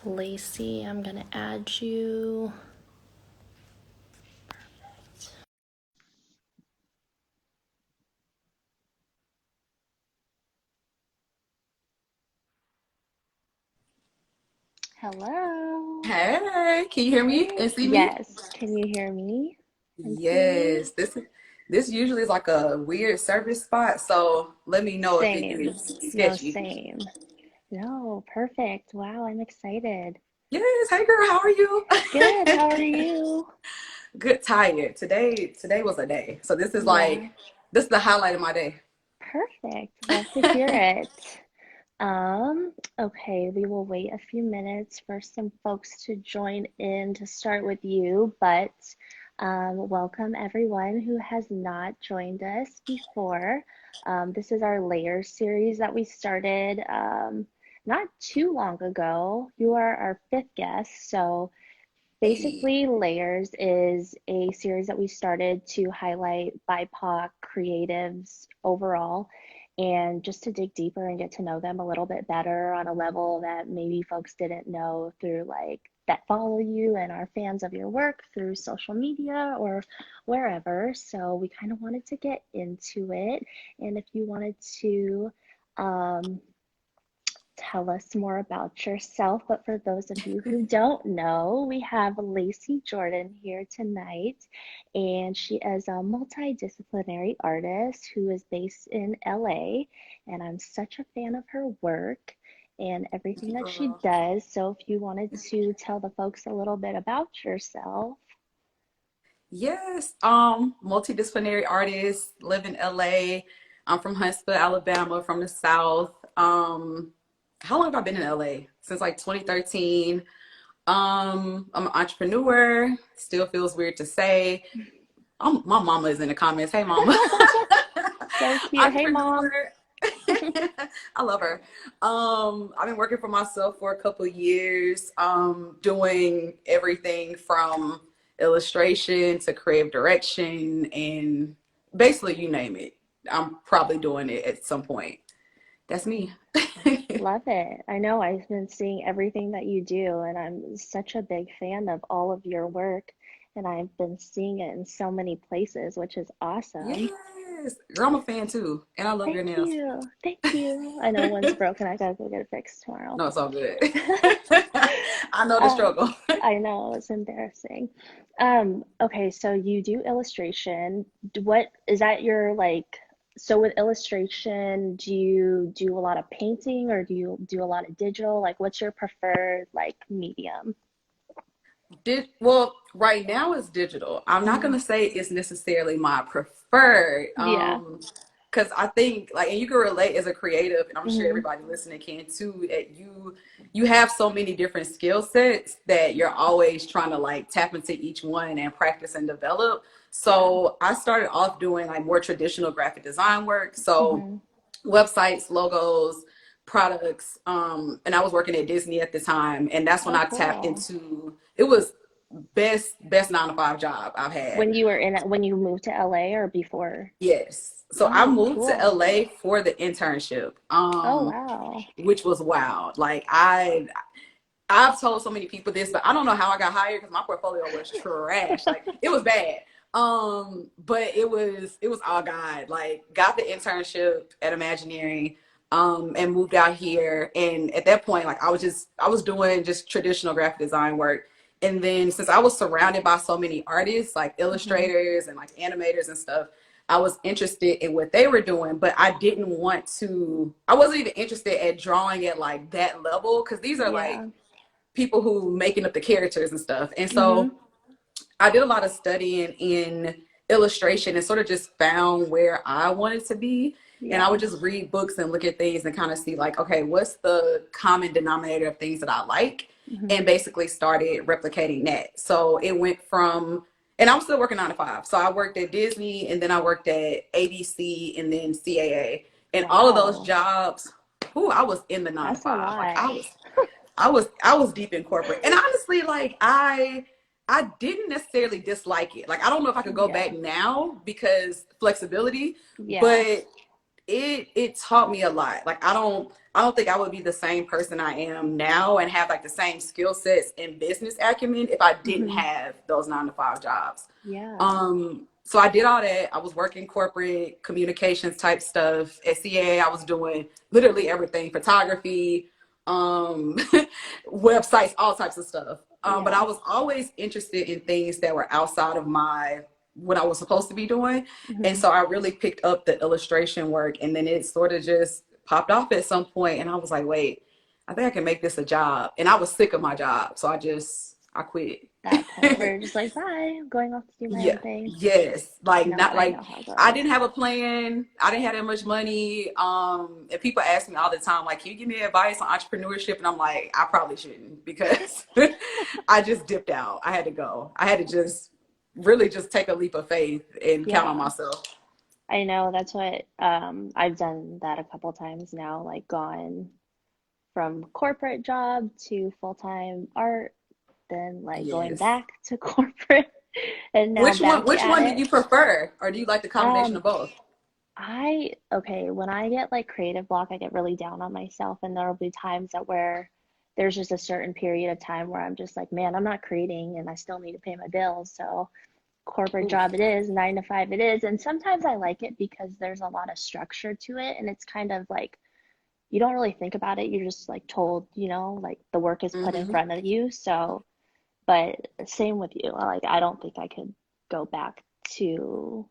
Laci, I'm gonna add you. Hello. Hey, can you hear me Hey. and see me? Yes. Can you hear me and see me? Yes, this usually is like a weird service spot, so let me know if it Same. gets No, sketchy. same. No, perfect. Wow, I'm excited. Yes, hey girl, how are you? Good. How are you? Good, tired. Today was a day. So Yeah, this is the highlight of my day. perfect. Love to hear it. Okay, we will wait a few minutes for some folks to join in to start with you, but welcome everyone who has not joined us before. This is our Layers series that we started not too long ago. You are our fifth guest, so Hey. basically, Layers is a series that we started to highlight BIPOC creatives overall and just to dig deeper and get to know them a little bit better on a level that maybe folks didn't know through like that follow you and are fans of your work through social media or wherever. So we kind of wanted to get into it. And if you wanted to, um, tell us more about yourself. But for those of you who don't know, we have Laci Jordan here tonight, and she is a multidisciplinary artist who is based in LA. And I'm such a fan of her work and everything that she Girl. does. So if you wanted to tell the folks a little bit about yourself. Yes, multidisciplinary artist, live in LA. I'm from Huntsville, Alabama, from the South. How long have I been in LA? Since like 2013. I'm an entrepreneur. Still feels weird to say. My mama is in the comments. Hey, mama. So cute. Hey, mom. Entrepreneur. I love her. I've been working for myself for a couple of years, doing everything from illustration to creative direction and basically you name it. I'm probably doing it at some point. That's me. Love it. I know I've been seeing everything that you do, and I'm such a big fan of all of your work, and I've been seeing it in so many places, which is awesome. Yes. Girl, I'm a fan too. And I love your Thank nails. you. Thank you. I know one's broken. I gotta go get it fixed tomorrow. No, it's all good. I know the Um, struggle. I know it's embarrassing. Okay, so you do illustration. What is that your like, so with illustration, do you do a lot of painting or do you do a lot of digital? Like what's your preferred like medium? Well, right now it's digital. I'm not Hmm. gonna say it's necessarily my preferred. Yeah. Because I think like, and you can relate as a creative, and I'm sure Hmm. everybody listening can too, that you have so many different skill sets that you're always trying to like tap into each one and practice and develop. Yeah. So I started off doing like more traditional graphic design work. So Hmm. websites, logos, products. And I was working at Disney at the time, and that's when Oh, I tapped cool. into it was best 9 to 5 job I've had. When you were in it, when you moved to LA or before? Yes. So I Oh, moved to cool. LA for the internship, Oh, wow. which was wild. Like I've told so many people this, but I don't know how I got hired because my portfolio was trash. Like it was bad. But it was all God. Like got the internship at Imaginary, and moved out here. And at that point, like I was doing just traditional graphic design work. And then since I was surrounded by so many artists, like Hmm. illustrators and like animators and stuff, I was interested in what they were doing, but I wasn't even interested at drawing at like that level because these are like Yeah. people who making up the characters and stuff. And Hmm. so I did a lot of studying in illustration and sort of just found where I wanted to be. And I would Yeah. just read books and look at things and kind of see like, okay, what's the common denominator of things that I like? Hmm. And basically started replicating that. So it went from, and I'm still working 9 to 5. So I worked at Disney and then I worked at ABC and then CAA. And all of those Wow. jobs, ooh, I was in the nine to That's a five. Like lot. I was deep in corporate. And honestly, like I didn't necessarily dislike it. Like I don't know if I could go Yeah. back now because flexibility, Yeah. but it taught me a lot. Like I don't think I would be the same person I am now and have like the same skill sets and business acumen if I didn't Hmm. have those 9 to 5 jobs. Yeah. So I did all that. I was working corporate communications type stuff. At CA, I was doing literally everything, photography, um, websites, all types of stuff. But I Yeah. was always interested in things that were outside of my what I was supposed to be doing. And Hmm. so I really picked up the illustration work, and then it sort of just popped off at some point, and I was like, wait, I think I can make this a job. And I was sick of my job, so I quit. That point where you're just like, bye, I'm going off to do my Yeah, own thing. yes. Like No, not I like know how it I goes. didn't have a plan. I didn't have that much money. And people ask me all the time, like, can you give me advice on entrepreneurship? And I'm like, I probably shouldn't because I just dipped out. I had to go. I had to just really just take a leap of faith and count on Yeah. myself. I know that's what I've done that a couple times now, like gone from corporate job to full-time art, then like going Yes. back to corporate and now back Which at one do it. you prefer? Or do you like the combination Um, of both? okay, when I get like creative block, I get really down on myself, and there'll be times that where there's just a certain period of time where I'm just like, man, I'm not creating and I still need to pay my bills. So corporate Oof. job it is, 9 to 5 it is. And sometimes I like it because there's a lot of structure to it, and it's kind of like you don't really think about it. You're just like told, like the work is put in Mm-hmm. front of you. So, but same with you. Like I don't think I could go back to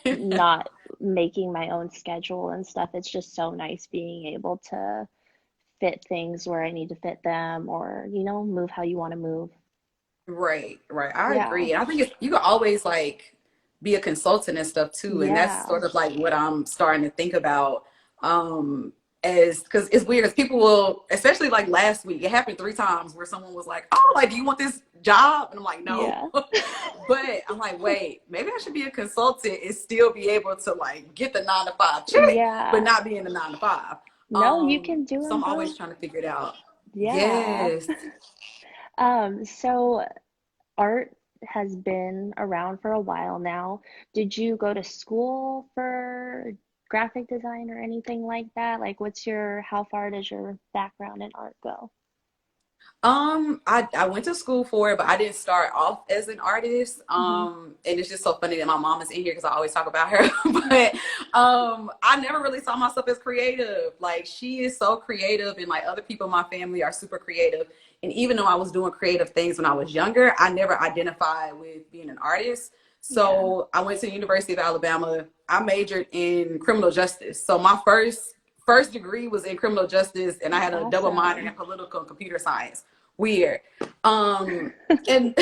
not making my own schedule and stuff. It's just so nice being able to fit things where I need to fit them or, move how you want to move. Right, right. I Yeah. agree. And I think you can always like be a consultant and stuff too. And that's Yeah. sort of like what I'm starting to think about. As because it's weird as people will, especially like last week, it happened 3 times where someone was like, oh, like, do you want this job? And I'm like, no. Yeah. But I'm like, wait, maybe I should be a consultant and still be able to like get the 9 to 5 check, but Yeah. not be in the 9 to 5. No, you can do So them I'm always both. trying to figure it out. Yeah. Yes. So art has been around for a while now. Did you go to school for graphic design or anything like that? Like, how far does your background in art go? I went to school for it, but I didn't start off as an artist. Hmm. And it's just so funny that my mom is in here because I always talk about her. But I never really saw myself as creative. Like she is so creative, and like other people in my family are super creative. And even though I was doing creative things when I was younger, I never identified with being an artist. Yeah. So I went to the University of Alabama. I majored in criminal justice. So my first degree was in criminal justice, and I That's had a double minor in awesome. political and computer science. Weird. And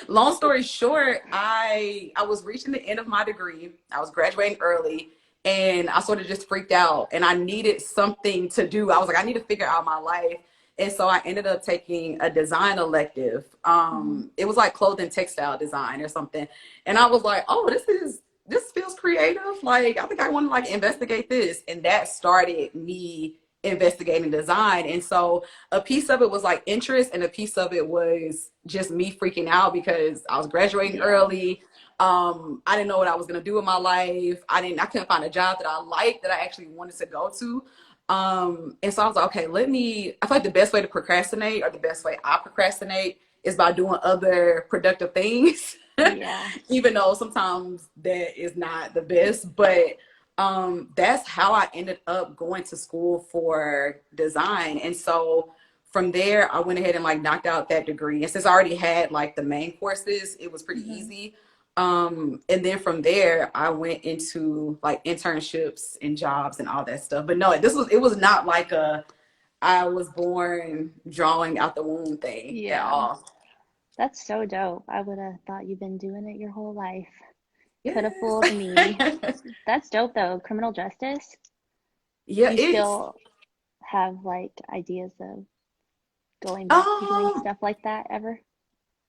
long story short, I was reaching the end of my degree. I was graduating early, and I sort of just freaked out, and I needed something to do. I was like, I need to figure out my life. And so I ended up taking a design elective. Hmm. It was like clothing textile design or something. And I was like, oh, this feels creative. Like, I think I want to like investigate this. And that started me investigating design. And so a piece of it was like interest, and a piece of it was just me freaking out because I was graduating Yeah. early. I didn't know what I was gonna do with my life. I couldn't find a job that I liked that I actually wanted to go to. And so I was like, okay, I feel like the best way to procrastinate, or the best way I procrastinate, is by doing other productive things. Yeah. Even though sometimes that is not the best, but that's how I ended up going to school for design. And so from there, I went ahead and like knocked out that degree. And since I already had like the main courses, it was pretty Hmm. easy. And then from there, I went into like internships and jobs and all that stuff. But no, it was not like I was born drawing out the womb thing at Yeah. all. That's so dope. I would have thought you've been doing it your whole life. Could have Yes. fooled me. That's dope though. Criminal justice. Yeah, Do you it's still have like ideas of going back to doing um stuff like that ever?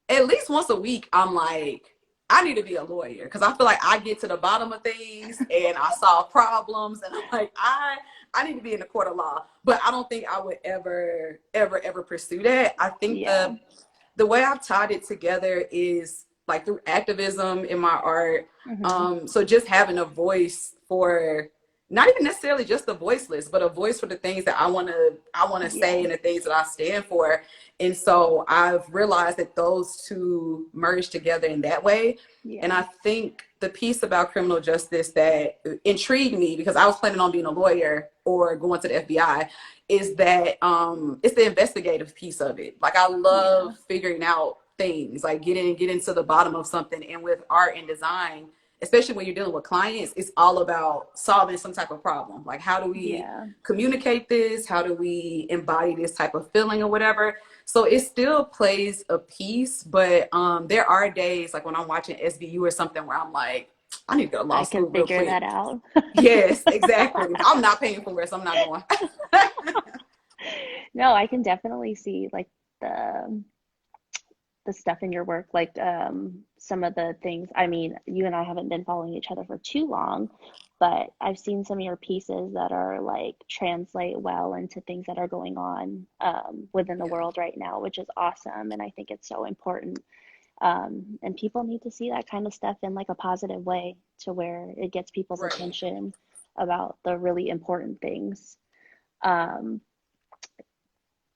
at least once a week I'm like I need to be a lawyer because I feel like I get to the bottom of things and I solve problems, and I'm like, I need to be in the court of law. But I don't think I would ever pursue that. I think Yeah. the way I've tied it together is like through activism in my art. Hmm. So just having a voice for not even necessarily just the voiceless, but a voice for the things that I want to say Yeah. and the things that I stand for. And so I've realized that those two merge together in that way. And Yeah. I think the piece about criminal justice that intrigued me, because I was planning on being a lawyer or going to the FBI, is that it's the investigative piece of it. Like I Yeah. love figuring out things, like getting to the bottom of something. And with art and design, especially when you're dealing with clients, it's all about solving some type of problem. Like how do we Yeah. communicate this? How do we embody this type of feeling or whatever? So it still plays a piece, but there are days like when I'm watching SVU or something where I'm like, I need to go to law I can school real figure that quick. out. Yes, exactly. I'm not paying for it, so I'm not going. No, I can definitely see like the the stuff in your work, like some of the things. I mean, you and I haven't been following each other for too long, but I've seen some of your pieces that are like translate well into things that are going on within the Yeah, world right now, which is awesome. And I think it's so important. And people need to see that kind of stuff in like a positive way to where it gets people's right. attention about the really important things. Um,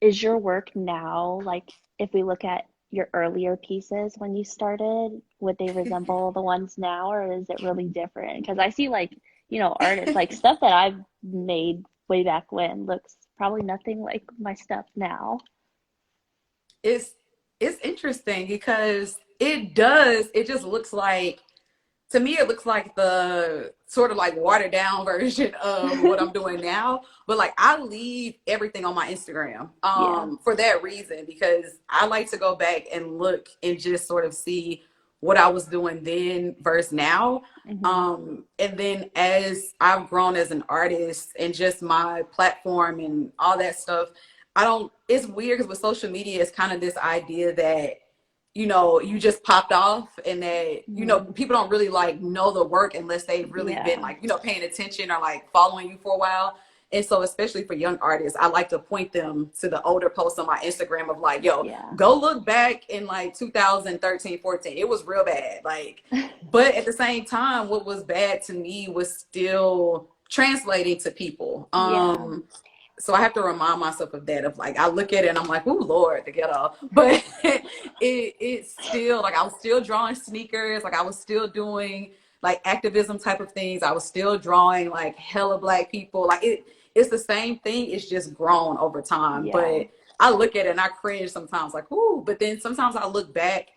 is your work now, like if we look at your earlier pieces when you started, would they resemble the ones now or is it really different? Because I see like, artists, like stuff that I've made way back when looks probably nothing like my stuff now. It's it's interesting because it just looks like, to me it looks like the sort of like watered down version of what I'm doing now. But like I leave everything on my Instagram Yeah. for that reason, because I like to go back and look and just sort of see what I was doing then versus now. Hmm. And then as I've grown as an artist and just my platform and all that stuff, I don't, it's weird because with social media, it's kind of this idea that, you just popped off and that, Hmm. people don't really like know the work unless they've really been Yeah. like, paying attention or like following you for a while. And so, especially for young artists, I like to point them to the older posts on my Instagram of like, yo, Yeah. go look back in like 2013, 14. It was real bad. Like, but at the same time, what was bad to me was still translating to people. Yeah. So I have to remind myself of that. Of like, I look at it and I'm like, "Ooh, Lord, the ghetto." But it's still like I was still drawing sneakers. Like I was still doing like activism type of things. I was still drawing like hella black people. Like it's the same thing. It's just grown over time. Yeah. But I look at it and I cringe sometimes. Like, ooh. But then sometimes I look back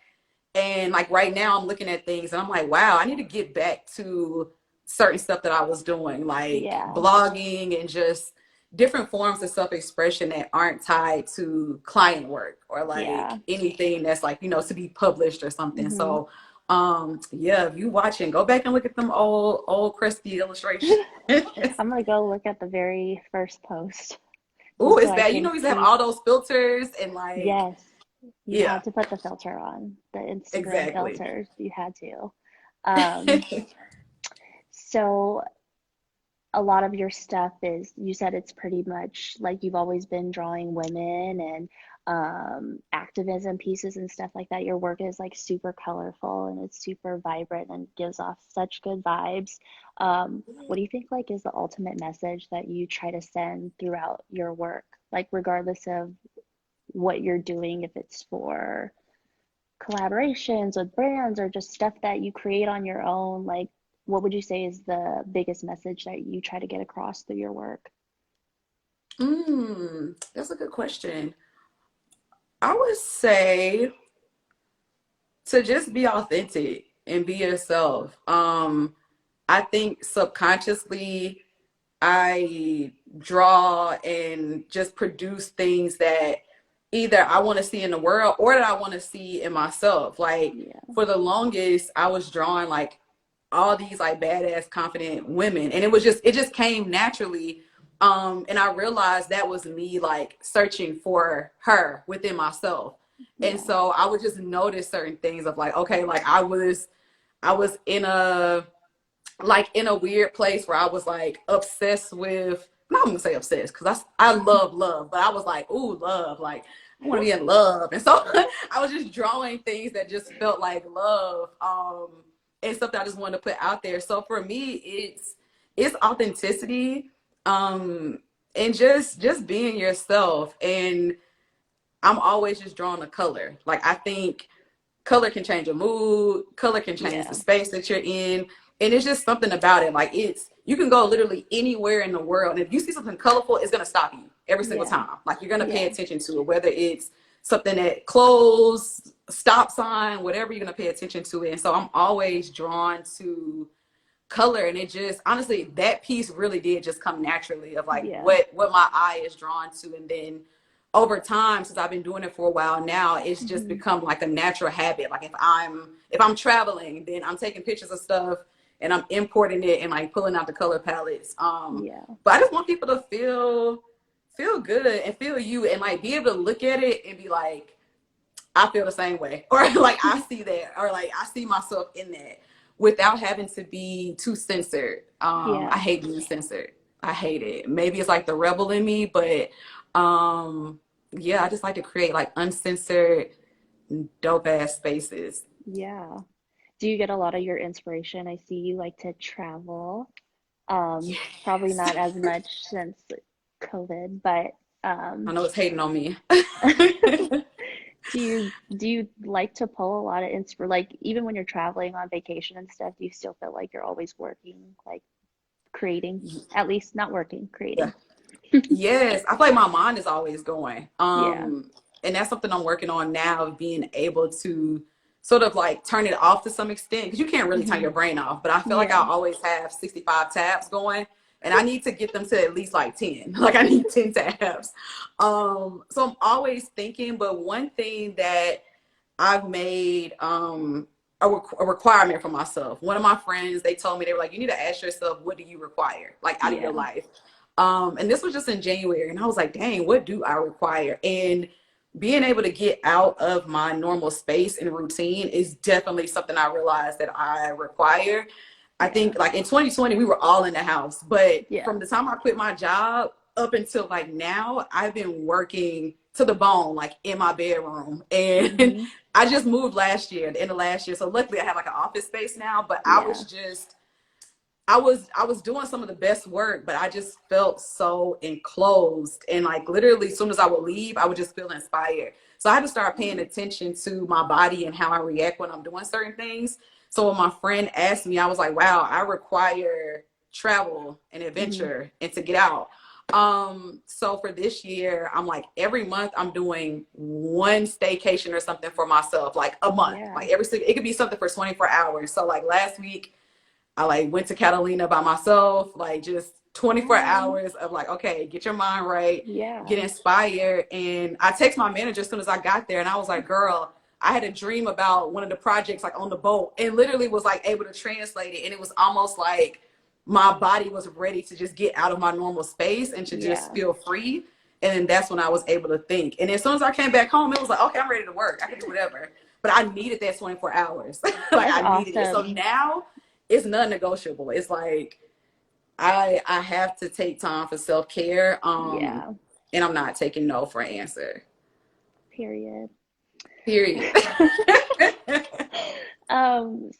and like right now I'm looking at things and I'm like, wow, I need to get back to certain stuff that I was doing, like Yeah. blogging and just different forms of self-expression that aren't tied to client work or like Yeah. anything that's like, to be published or something. Hmm. So yeah, if you watching, go back and look at them old crusty illustrations. I'm gonna go look at the very first post Oh, just so it's I bad. You can know, we used to have see. all those filters and like, Yes, you yeah, had to put the filter on, the Instagram exactly. filters. You had to. Um, so a lot of your stuff is, you said it's pretty much like you've always been drawing women and activism pieces and stuff like that. Your work is like super colorful and it's super vibrant and gives off such good vibes. What do you think like is the ultimate message that you try to send throughout your work? Like regardless of what you're doing, if it's for collaborations with brands or just stuff that you create on your own, like what would you say is the biggest message that you try to get across through your work? That's a good question. I would say to just be authentic and be yourself. I think subconsciously I draw and just produce things that either I want to see in the world or that I want to see in myself. Like Yeah. for the longest, I was drawing like all these like badass, confident women, and it just came naturally. And I realized that was me like searching for her within myself. And Yeah. so I would just notice certain things of like, okay, like I was I was in a weird place where I was like obsessed with, I'm not gonna say obsessed because I love love, but I was like, ooh, love, like I want to be in love. And so I was just drawing things that just felt like love, and stuff that I just wanted to put out there. So for me, it's authenticity, and just being yourself. And I'm always just drawing a color. Like I think color can change your mood, color can change the Yeah. space that you're in, and it's just something about it. Like you can go literally anywhere in the world, and if you see something colorful, it's gonna stop you every single Yeah. time. Like you're gonna pay Yeah. attention to it, whether it's something that clothes, stop sign, whatever, you're gonna pay attention to it. And so I'm always drawn to color, and it just honestly, that piece really did just come naturally of like Yeah. what my eye is drawn to. And then over time, since I've been doing it for a while now, it's just Hmm. become like a natural habit. Like if I'm traveling, then I'm taking pictures of stuff and I'm importing it and like pulling out the color palettes. Yeah. But I just want people to feel good and feel you, and like be able to look at it and be like, I feel the same way, or like I see that, or like I see myself in that, without having to be too censored. I Yeah. hate being censored. I hate it. Maybe it's like the rebel in me, but yeah, I just like to create like uncensored, dope ass spaces. Yeah. Do you get a lot of your inspiration? I see you like to travel. Probably Yes. not as much since COVID, but I um, know it's hating on me. do you like to pull a lot of like even when you're traveling on vacation and stuff, do you still feel like you're always working, like creating? At least not working, Yeah. creating. Yes, I feel like my mind is always going. Yeah. And that's something I'm working on now, of being able to sort of like turn it off to some extent, because you can't really turn Hmm. your brain off. But I feel like I Yeah. always have 65 tabs going, and I need to get them to at least like 10. Like I need 10 tabs. So I'm always thinking. But one thing that I've made a requirement for myself. One of my friends, they told me, they were like, you need to ask yourself, what do you require, like out of your Yeah. life? And this was just in January, and I was like, dang, what do I require? And being able to get out of my normal space and routine is definitely something I realized that I require. I Yeah. think like in 2020, we were all in the house, but Yeah. from the time I quit my job up until like now, I've been working to the bone, like in my bedroom. And Hmm. I just moved last year, the end of last year. So luckily I have like an office space now, but Yeah. I was doing some of the best work, but I just felt so enclosed. And like literally, as soon as I would leave, I would just feel inspired. So I had to start paying attention to my body and how I react when I'm doing certain things. So when my friend asked me, I was like, wow, I require travel and Hmm. adventure and to get out. So for this year, I'm like every month I'm doing one staycation or something for myself, like a month. Yeah. Like it could be something for 24 hours. So like last week I like went to Catalina by myself, like just 24 Oh, hours of like, okay, get your mind right, yeah. get inspired. And I text my manager as soon as I got there, and I was like, girl, I had a dream about one of the projects like on the boat, and literally was like able to translate it. And it was almost like my body was ready to just get out of my normal space and to just Yeah. feel free. And then that's when I was able to think. And as soon as I came back home, it was like, okay, I'm ready to work. I can do whatever. But I needed that 24 hours. Like That's I needed it. So awesome. now it's non-negotiable. It's like I have to take time for self-care. Yeah. And I'm not taking no for an answer. Period. Period.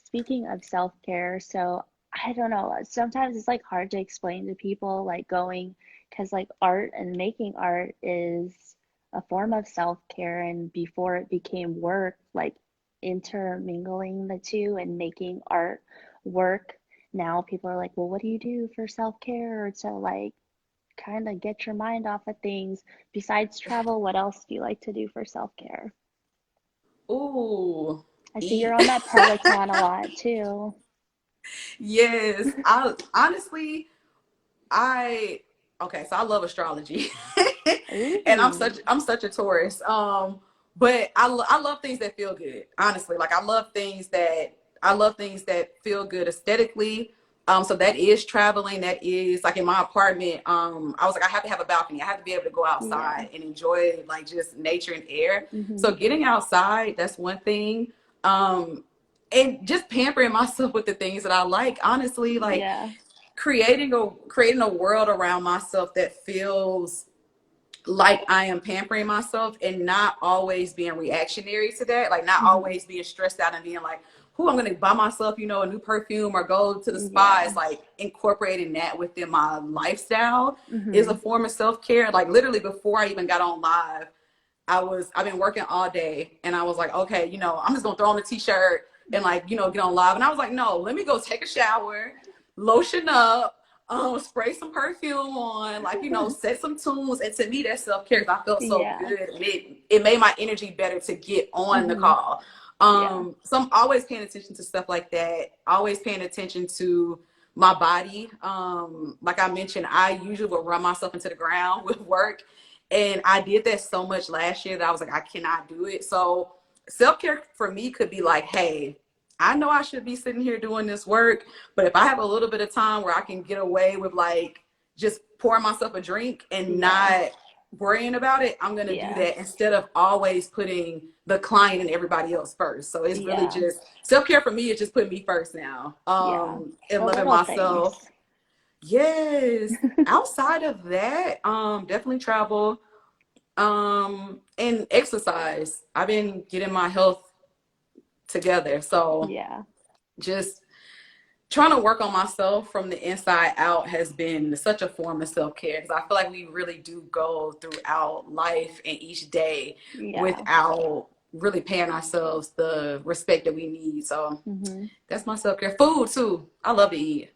Speaking of self-care, so I don't know, sometimes it's like hard to explain to people like going, because like art and making art is a form of self-care, and before it became work, like intermingling the two and making art work. Now people are like, well, what do you do for self-care or to like kind of get your mind off of things besides travel? What else do you like to do for self-care? Ooh, I see you're eat. on that Peloton a lot too. Yes. I honestly, I okay, so I love astrology. And Ooh, I'm such a Taurus. But I love things that feel good. Honestly, like I love things that feel good aesthetically. So that is traveling. That is like in my apartment. I was like, I have to have a balcony. I have to be able to go yeah. outside and enjoy like just nature and air. Hmm. So getting outside, that's one thing. Um, and just pampering myself with the things that I like. Honestly, like Yeah. creating a world around myself that feels like I am pampering myself and not always being reactionary to that, like not Hmm. always being stressed out and being like, who I'm gonna buy myself, you know, a new perfume or go to the spa. Yeah. Is like incorporating that within my lifestyle is a Hmm. form of self-care. Like literally before I even got on live, I've been working all day and I was like, okay, you know, I'm just gonna throw on a t-shirt and like, you know, get on live. And I was like, no, let me go take a shower, lotion up, spray some perfume on, like, you know, set some tunes. And to me, that's self-care because I felt so Yeah. good. And it made my energy better to get on the Hmm. call. Yeah. So I'm always paying attention to stuff like that, always paying attention to my body. Like I mentioned, I usually will run myself into the ground with work. And I did that so much last year that I was like, I cannot do it. So self-care for me could be like, hey, I know I should be sitting here doing this work, but if I have a little bit of time where I can get away with like just pouring myself a drink and Yeah. not worrying about it, I'm gonna do Yeah. that instead of always putting the client and everybody else first. So it's really Yeah. just self-care for me is just putting me first now. Yeah. And The loving little things. myself. Yes. Outside of that, definitely travel and exercise. I've been getting my health together. So Yeah. just trying to work on myself from the inside out has been such a form of self-care because I feel like we really do go throughout life and each day Yeah. without really paying ourselves the respect that we need. So Hmm. that's my self-care. Food too. I love to eat.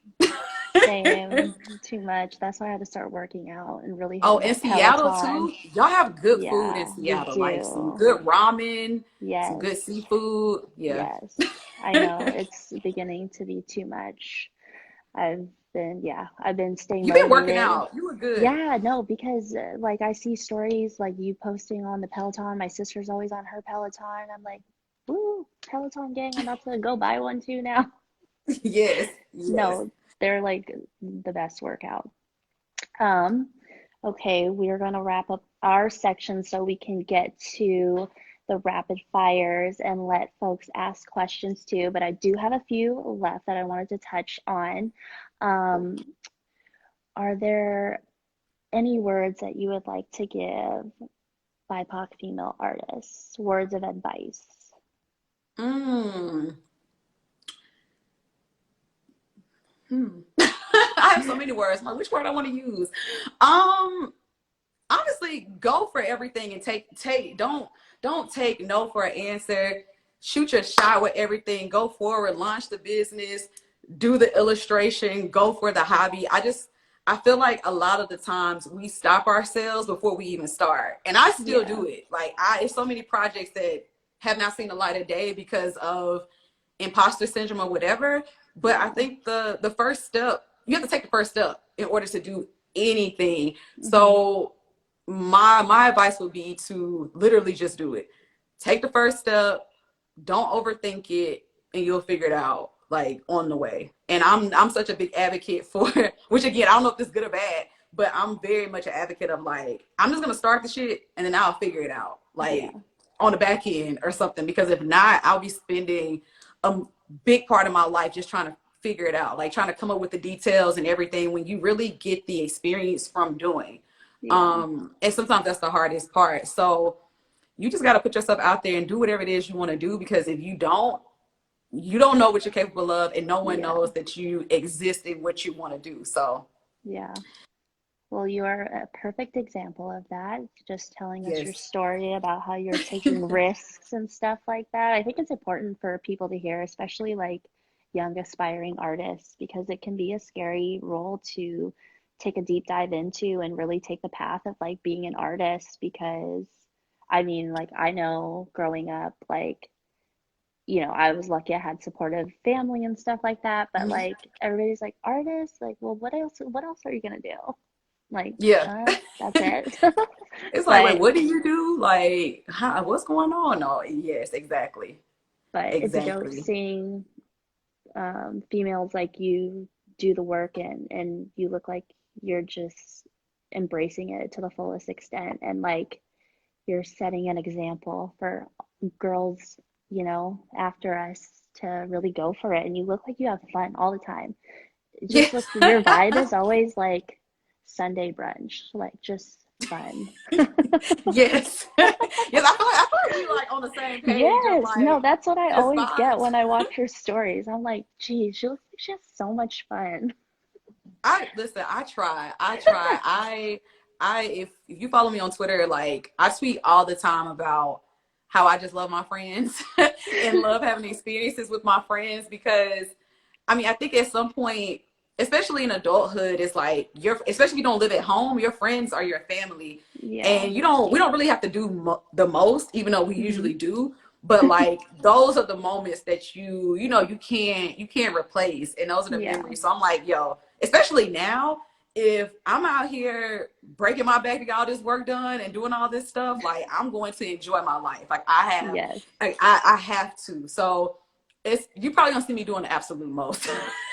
Same. Too much. That's why I had to start working out and really Oh, hitting in that Seattle Peloton. too. Y'all have good food in Yeah, we Seattle, like some do. good ramen, some good Yes. seafood. Yeah. Yes. I know it's beginning to be too much. I've been staying You've been working motivated. out. You were good. Yeah, no, because like I see stories like you posting on the Peloton. My sister's always on her Peloton. I'm like, woo, Peloton gang, I'm about to go buy one too now. Yes. Yes. No, they're like the best workout. Um, okay, we're gonna wrap up our section so we can get to the rapid fires and let folks ask questions too. But I do have a few left that I wanted to touch on. Um, are there any words that you would like to give BIPOC female artists? Words of advice? Mm. Hmm. I have so many words. I'm like, which word I want to use? Um, Honestly, go for everything and don't take no for an answer. Shoot your shot with everything. Go forward, launch the business, do the illustration, go for the hobby. I feel like a lot of the times we stop ourselves before we even start. And I still Yeah. do it. Like it's so many projects that have not seen the light of day because of imposter syndrome or whatever. But I Yeah. think the first step, you have to take the first step in order to do anything. Hmm. So my advice would be to literally just do it. Take the first step, don't overthink it, and you'll figure it out like on the way. And I'm such a big advocate for which again, I don't know if this is good or bad, but I'm very much an advocate of like, I'm just gonna start the shit and then I'll figure it out. Like Yeah. on the back end or something. Because if not, I'll be spending a big part of my life just trying to figure it out, like trying to come up with the details and everything when you really get the experience from doing. Yeah. And sometimes that's the hardest part. So you just got to put yourself out there and do whatever it is you want to do, because if you don't know what you're capable of, and no one Yeah. knows that you exist in what you want to do. So Yeah. Well, you are a perfect example of that. Just telling us your yes. story about how you're taking risks and stuff like that. I think it's important for people to hear, especially like young aspiring artists, because it can be a scary role to take a deep dive into and really take the path of like being an artist. Because I mean, like, I know growing up, like, I was lucky I had supportive family and stuff like that, but Mhm. like everybody's like, artist, like, well, what else are you gonna do? Like, Yeah. that's it. It's like, wait, But what do you do? Like, what's going on? No, yes, exactly. it's dope Exactly. seeing females like you do the work, and you look like you're just embracing it to the fullest extent, and like you're setting an example for girls after us to really go for it. And you look like you have fun all the time. It Yeah. just looks, your vibe is always like Sunday brunch, like just fun. Yes. Yes, I feel like we like on the same page of Yes, no, like that's what I just always get vibes. when I watch her stories. I'm like, geez, she looks like she has so much fun. I listen, I try. If you follow me on Twitter, like I tweet all the time about how I just love my friends and love having experiences with my friends because I mean, I think at some point, especially in adulthood, it's like especially if you don't live at home, your friends are your family, Yeah. and we don't really have to do the most, even though we Hmm. usually do. But like those are the moments that you can't replace, and those are the Yeah. memories. So I'm like, yo, especially now, if I'm out here breaking my back to get all this work done and doing all this stuff, like I'm going to enjoy my life. Like Yes. I have to. So it's you probably don't see me doing the absolute most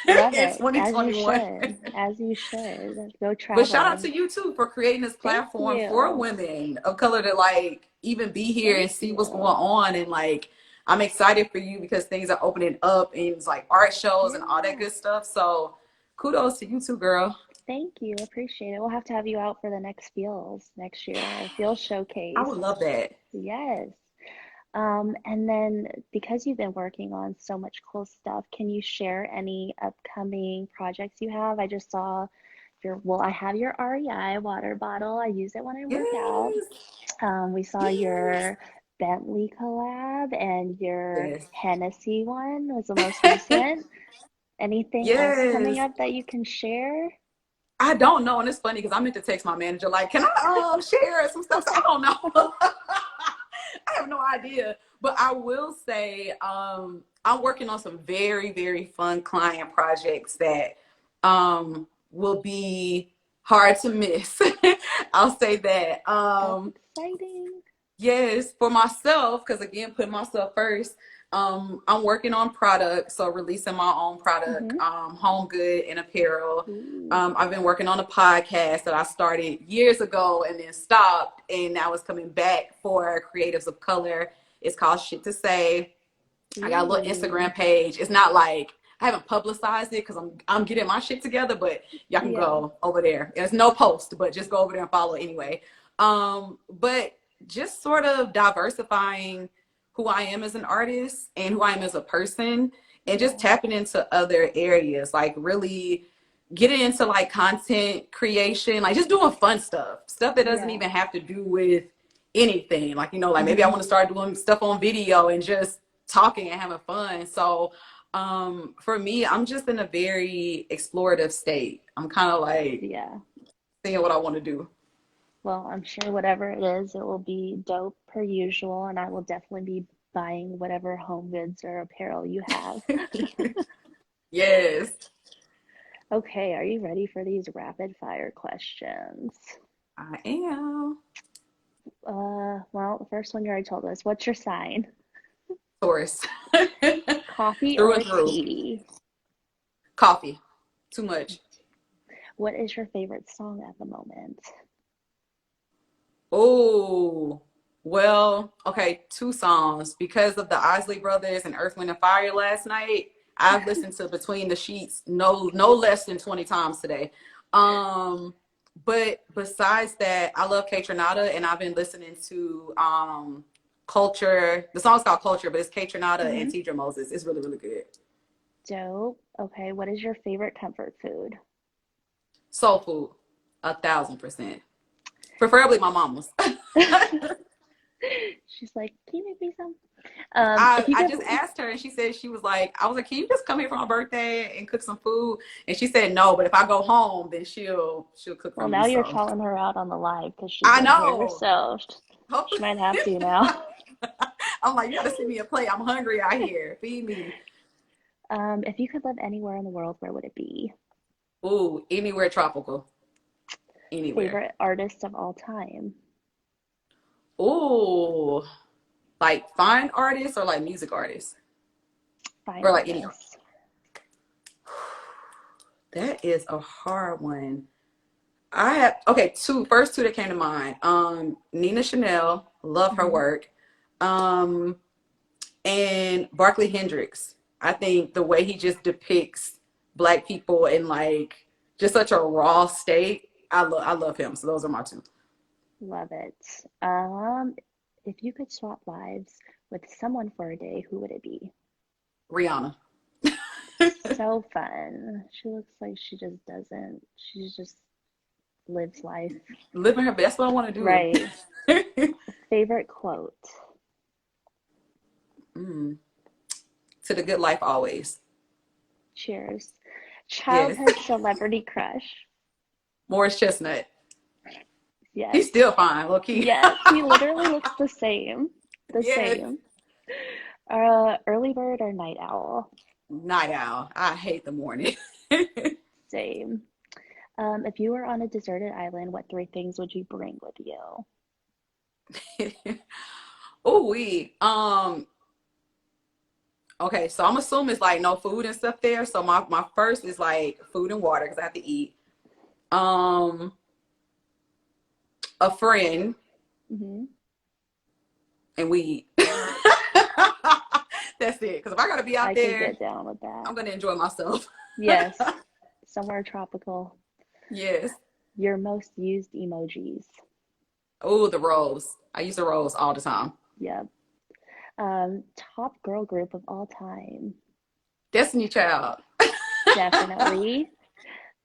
Love in it. As you 2021. should. As you should. Go But shout out traveling. to you too for creating this Thank platform for you. women of color to like even be here Thank and see what's going you. on. And like I'm excited for you because things are opening up and it's like art shows and all that Yeah. good stuff. So kudos to you too, girl. Thank you. Appreciate it. We'll have to have you out for the next Feels next year, our Feels I showcase. would love that. Yes. And then because you've been working on so much cool stuff, can you share any upcoming projects you have? I just saw I have your REI water bottle. I use it when I work out. Yes. We saw Yes. your Bentley collab and your Yes. Hennessy one was the most recent. Anything else coming Yes. up that you can share? I don't know, and it's funny because I meant to text my manager like, "Can I share some stuff?" So I don't know. I have no idea, but I will say I'm working on some very very fun client projects that will be hard to miss. I'll say that. That's exciting. Yes, for myself, because again, putting myself first. I'm working on product, so releasing my own product, Mm-hmm. home good and apparel. Ooh, I've been working on a podcast that I started years ago and then stopped, and now it's coming back for creatives of color. It's called Shit to Say. I got a little ooh, Instagram page. It's not like I haven't publicized it because I'm getting my shit together, but y'all can yeah, go over there. There's no post, but just go over there and follow anyway. But just sort of diversifying who I am as an artist and who I am as a person, and just yeah, tapping into other areas, like really getting into like content creation, like just doing fun stuff that doesn't yeah. even have to do with anything. Like, like maybe I Mm-hmm. want to start doing stuff on video and just talking and having fun. So for me, I'm just in a very explorative state. I'm kind of like Yeah. seeing what I want to do. Well, I'm sure whatever it is, it will be dope per usual, and I will definitely be buying whatever home goods or apparel you have. Yes, Okay, are you ready for these rapid fire questions? I am. Well, the first one you already told us. What's your sign? Taurus. Coffee Through and or through. tea? Coffee. Too much. What is your favorite song at the moment? Oh, well, okay, two songs. Because of the Isley Brothers and Earth, Wind, and Fire last night, I've listened to Between the Sheets no less than 20 times today. Um, but besides that, I love K Tronada and I've been listening to Culture. The song's called Culture, but it's K Tronada and Mm-hmm. Tidra Moses. It's really, really good. Dope. Okay, what is your favorite comfort food? Soul food, 1,000%. Preferably my mama's. She's like, can you make me some? I, If you I could, just asked her and she said she was like, I was like, can you just come here for my birthday and cook some food? And she said no, but if I go home, then she'll cook for well, me. now you're So calling her out on the live because she's I in here, know. so she Hopefully, might have to now. I'm like, you gotta send me a plate. I'm hungry out here. Feed me. If you could live anywhere in the world, where would it be? Ooh, anywhere tropical. Anywhere. Favorite artist of all time? Ooh, like fine artists or like music artists Fine or like any. artist. That is a hard one. I have okay, first two that came to mind. Nina Chanel, love her Hmm. work. Um, and Barkley Hendricks. I think the way he just depicts Black people in like just such a raw state. I love him. So those are my two. Love it. If you could swap lives with someone for a day, who would it be? Rihanna. So fun. She looks like she just doesn't. She just lives life. Living her best. What I want to Right. do. Favorite quote? Mm. To the good life always. Cheers. Yes. Childhood celebrity crush. Morris Chestnut. Yes. He's still fine, low key. Yes, he literally looks the same. The Yes. same. Early bird or night owl? Night owl. I hate the morning. Same. If you were on a deserted island, what three things would you bring with you? Oh, we. Okay, so I'm assuming it's like no food and stuff there. So my first is like food and water because I have to eat. Um, a friend Hmm. and weed. That's it. Because if I gotta be out I could there, get down with that. I'm gonna enjoy myself. Yes, somewhere tropical. Yes. Your most used emojis. Oh, the rose. I use the rose all the time. Yep. Top girl group of all time. Destiny Child. Definitely.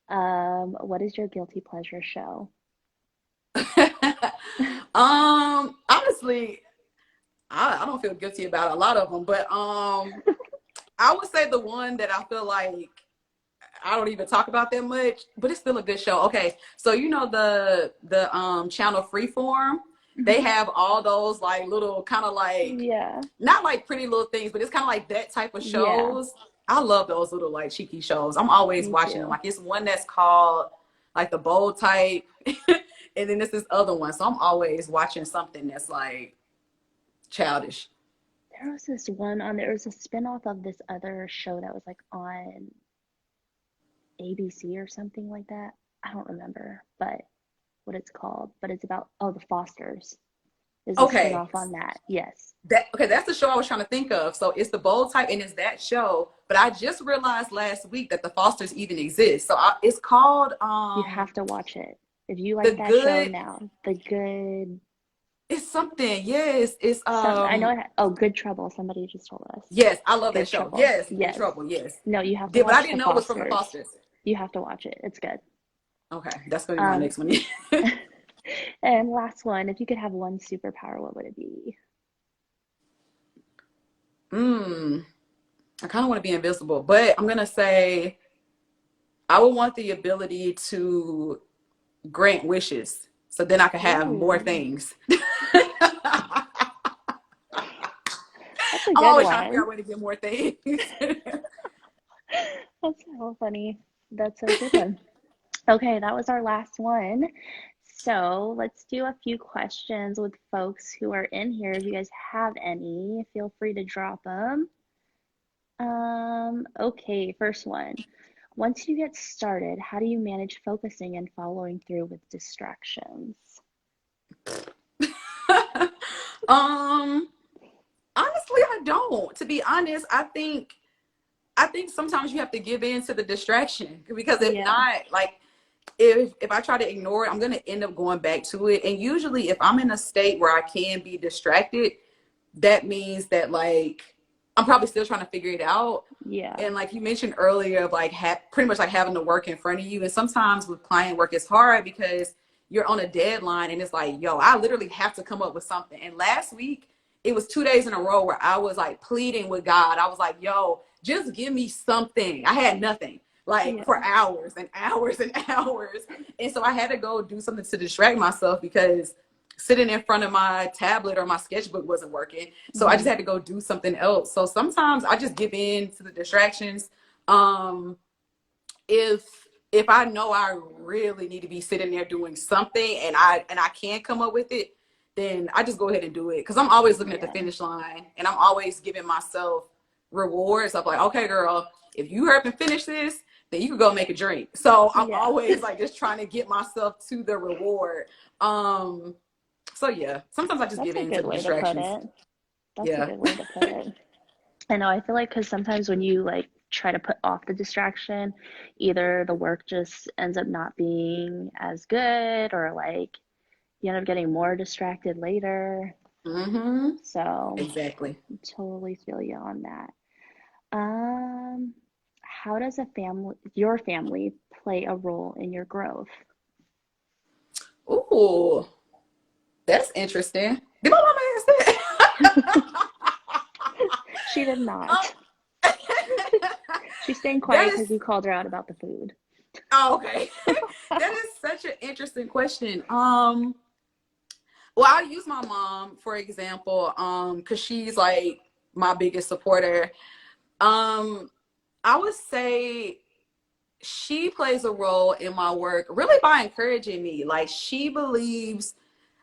What is your guilty pleasure show? Honestly, I don't feel guilty about a lot of them, but I would say the one that I feel like I don't even talk about that much, but it's still a good show. Okay, so you know the channel Freeform, they Mhm. have all those like little kind of like Yeah. not like pretty little things, but it's kind of like that type of Yeah. shows. I love those little like cheeky shows. I'm always Me watching them. too. Like it's one that's called like the bold type, and then this other one. So I'm always watching something that's like childish. There was this one on there was a spinoff of this other show that was like on ABC or something like that. I don't remember, but what it's called. But it's about the Fosters. Is a Okay, spinoff on that. Yes. that's the show I was trying to think of. So it's the bold type, and it's that show. But I just realized last week that the Fosters even exist. So it's called You have to watch it. If you the like that show good. now, The Good It's something. Yes, it's I know Good Trouble. Somebody just told us. Yes, I love that Good show. Trouble. Yes, Good Yes. Trouble. Yes. No, you have to Yeah, but I watch didn't The know it was from the Fosters. Fosters. You have to watch it. It's good. Okay, that's gonna be my Um, next one. and last one, if you could have one superpower, what would it be? mm, I kind of want to be invisible, but I'm gonna say I would want the ability to grant wishes, so then I can have more Ooh, things. that's a I'm good always trying to figure one. out a way to get more things. That's so funny. That's a good one. Okay, that was our last one. So let's do a few questions with folks who are in here. If you guys have any, feel free to drop them. Okay, first one. Once you get started, how do you manage focusing and following through with distractions? um, Honestly, I don't. To be honest, I think sometimes you have to give in to the distraction because if Yeah, not, like if I try to ignore it, I'm gonna end up going back to it. And usually, if I'm in a state where I can be distracted, that means that like I'm probably still trying to figure it out. yeah, And like you mentioned earlier, of like pretty much like having the work in front of you. And sometimes with client work, it's hard because you're on a deadline, and it's like, yo, I literally have to come up with something. And last week, it was 2 days in a row where I was like pleading with God. I was like, yo, just give me something. I had nothing like yeah, for hours and hours and hours. And so I had to go do something to distract myself because sitting in front of my tablet or my sketchbook wasn't working. So I just hmm, had to go do something else. So sometimes I just give in to the distractions. Um, if I know I really need to be sitting there doing something and I can't come up with it, then I just go ahead and do it. Cause I'm always looking at the yeah, finish line, and I'm always giving myself rewards of like, okay, girl, if you hurry up and finish this, then you can go make a drink. So I'm yeah. always like just trying to get myself to the reward. Um, so yeah, sometimes I just That's give a in to good the way to put distractions. it. That's a Yeah. good way to put it. I know, I feel like because sometimes when you like try to put off the distraction, either the work just ends up not being as good or like you end up getting more distracted later. Mm-hmm. So Exactly. totally feel you on that. Um, how does your family play a role in your growth? Ooh, that's interesting. Did my mama ask that? She did um, not. She's staying that quiet is because you called her out about the food. oh, okay. That is such an interesting question. Well, I'll use my mom for example, because she's like my biggest supporter. Um, I would say she plays a role in my work really by encouraging me. Like she believes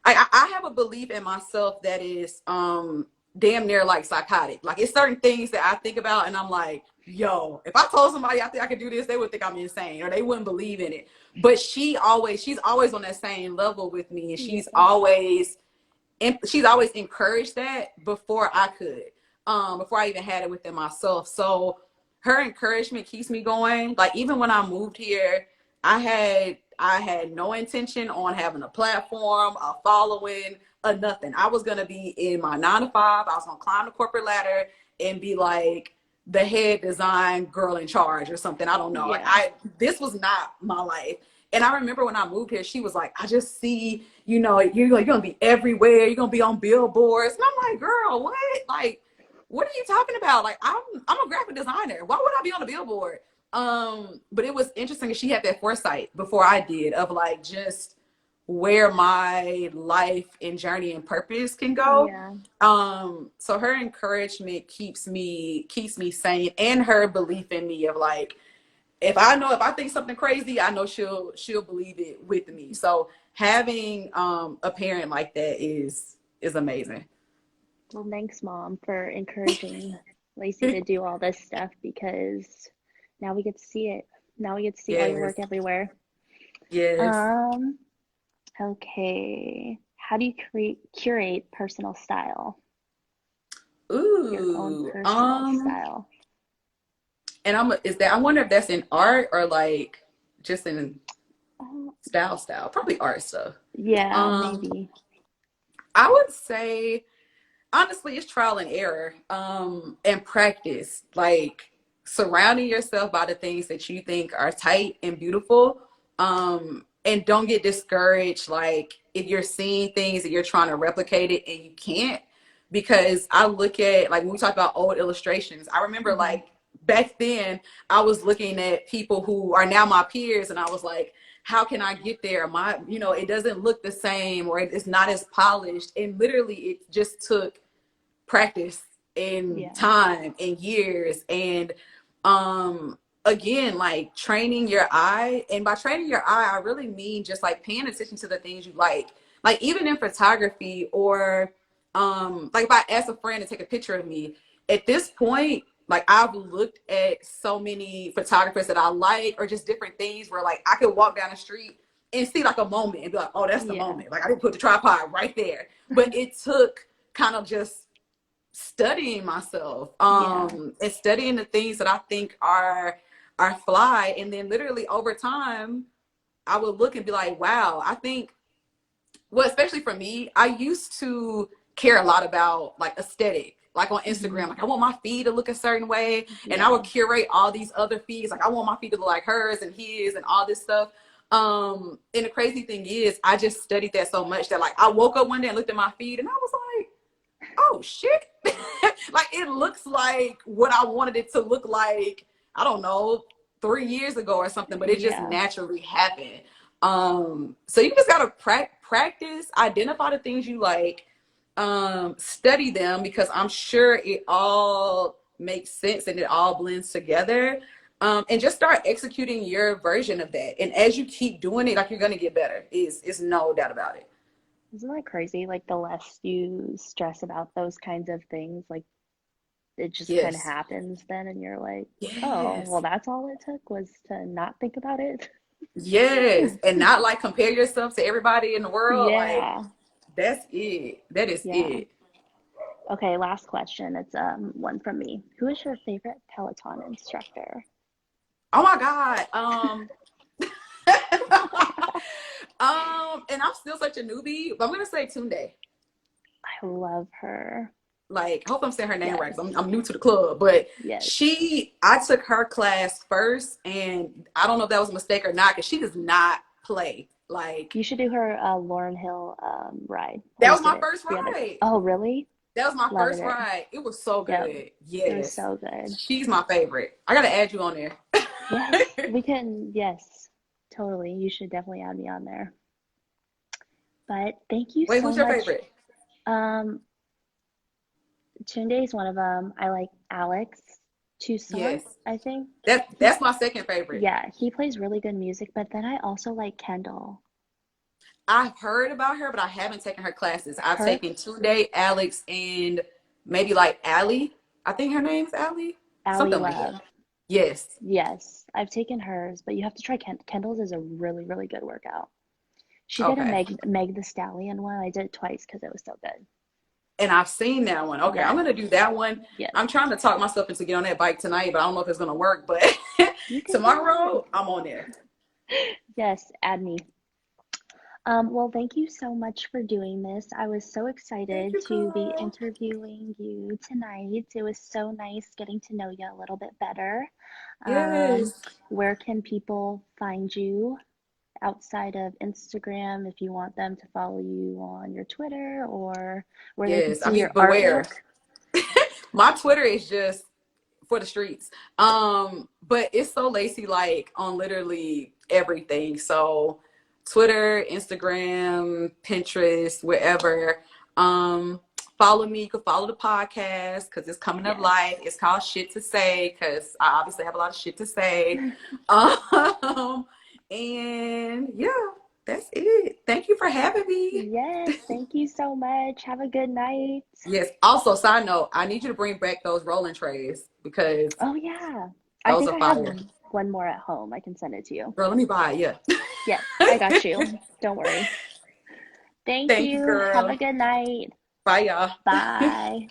I have a belief in myself that is damn near like psychotic. Like it's certain things that I think about and I'm like, yo, if I told somebody I think I could do this, they would think I'm insane or they wouldn't believe in it. But she's always on that same level with me and Yeah. she's always encouraged that before I could, before I even had it within myself. So her encouragement keeps me going. Like even when I moved here, I had no intention on having a platform, a following, a nothing. I was gonna be in my 9 to 5. I was gonna climb the corporate ladder and be like the head design girl in charge or something. I don't know. Like Yeah. this was not my life. And I remember when I moved here, she was like, I just see, you're gonna be everywhere. You're gonna be on billboards. And I'm like, girl, what? Like, what are you talking about? Like, I'm a graphic designer. Why would I be on a billboard? But it was interesting that she had that foresight before I did of like just where my life and journey and purpose can go. Yeah. So her encouragement keeps me sane and her belief in me of like, if I think something crazy, I know she'll believe it with me. So having a parent like that is amazing. Well, thanks, Mom, for encouraging Laci to do all this stuff because now we get to see it. Now we get to see all your Yes. work everywhere. Yes. Um, okay. How do you curate personal style? Your own Ooh. personal style. And I wonder if that's in art or like just in Oh, style. Probably art stuff. yeah, Um, maybe. I would say honestly it's trial and error and practice, like surrounding yourself by the things that you think are tight and beautiful, and don't get discouraged like if you're seeing things that you're trying to replicate it and you can't, because I look at like when we talk about old illustrations, I remember Hmm. like back then I was looking at people who are now my peers and I was like, how can I get there? It doesn't look the same or it's not as polished. And literally it just took practice and Yeah. time and years and again like training your eye. And by training your eye I really mean just like paying attention to the things you like even in photography or like if I ask a friend to take a picture of me at this point, like I've looked at so many photographers that I like or just different things where like I could walk down the street and see like a moment and be like, oh, that's the Yeah. moment, like I didn't put the tripod right there. But it took kind of just studying myself Yeah. and studying the things that I think are fly, and then literally over time I would look and be like, wow, I think, well, especially for me, I used to care a lot about like aesthetic, like on Hmm. Instagram, like I want my feed to look a certain way, and I would Yeah. curate all these other feeds, like I want my feed to look like hers and his and all this stuff. And the crazy thing is I just studied that so much that like I woke up one day and looked at my feed and I was like, oh shit. Like it looks like what I wanted it to look like, I don't know, 3 years ago or something, but it just Yeah. naturally happened. So you just gotta practice, identify the things you like, study them because I'm sure it all makes sense and it all blends together. And just start executing your version of that. And as you keep doing it, like you're gonna get better. Is no doubt about it. Isn't that crazy? Like the less you stress about those kinds of things, like it just kind of Yes. happens then, and you're like, oh, well, Yes. that's all it took was to not think about it. Yes, and not like compare yourself to everybody in the world. Like Yeah. that's it. That is Yeah. it. Okay, last question. It's one from me. Who is your favorite Peloton instructor? Oh my God. And I'm still such a newbie, but I'm gonna say Tunde. I love her. Like, I hope I'm saying her name right, Yes. 'cause I'm new to the club, but Yes. I took her class first, and I don't know if that was a mistake or not, because she does not play. Like, You should do her Lauren Hill ride. I that was just did my it first the other day. ride. Oh, really? That was my Loving first it. ride. It was so Yep. good. It was Yes. so good. She's my favorite. I gotta add you on there. Yes, we can. Yes, totally. You should definitely add me on there. But thank you Wait, so who's your much. favorite? Um, Tunde is one of them. I like Alex Toussaint, Yes. I think. That's my second favorite. Yeah, he plays really good music, but then I also like Kendall. I've heard about her, but I haven't taken her classes. I've Her, taken Tunde, Alex, and maybe like Allie. I think her name's Allie. Ally Something like that. Love. Yes. Yes, I've taken hers, but you have to try Kendall's is a really, really good workout. She did a Okay. Meg the Stallion one. I did it twice because it was so good. And I've seen that one. Okay, I'm Yes, gonna do that one. yes. I'm trying to talk myself into get on that bike tonight, but I don't know if it's gonna work. But You can do tomorrow, it. I'm on there. Yes, add me. Well, thank you so much for doing this. I was so Thank excited you, to be girl. interviewing you tonight. It was so nice getting to know you a little bit better. Um, Yes. where can people find you outside of Instagram if you want them to follow you on your Twitter or where they can Yes. I see mean, your beware. artwork? My Twitter is just for the streets. But it's so Laci like on literally everything. So Twitter, Instagram, Pinterest, wherever. Um, Follow me. You can follow the podcast because it's coming up Yes. live. It's called Shit to Say because I obviously have a lot of shit to say. Um, and yeah, that's it. Thank you for having me. Yes, thank you so much. Have a good night. Yes. Also, side note, I need you to bring back those rolling trays because Oh, yeah. I those think are I have fire. one more at home. I can send it to you. Girl, let me buy it. Yes, I Yeah. got you. Don't worry. Thank Thank you, you. Have a girl. good night. Bye, y'all. Bye.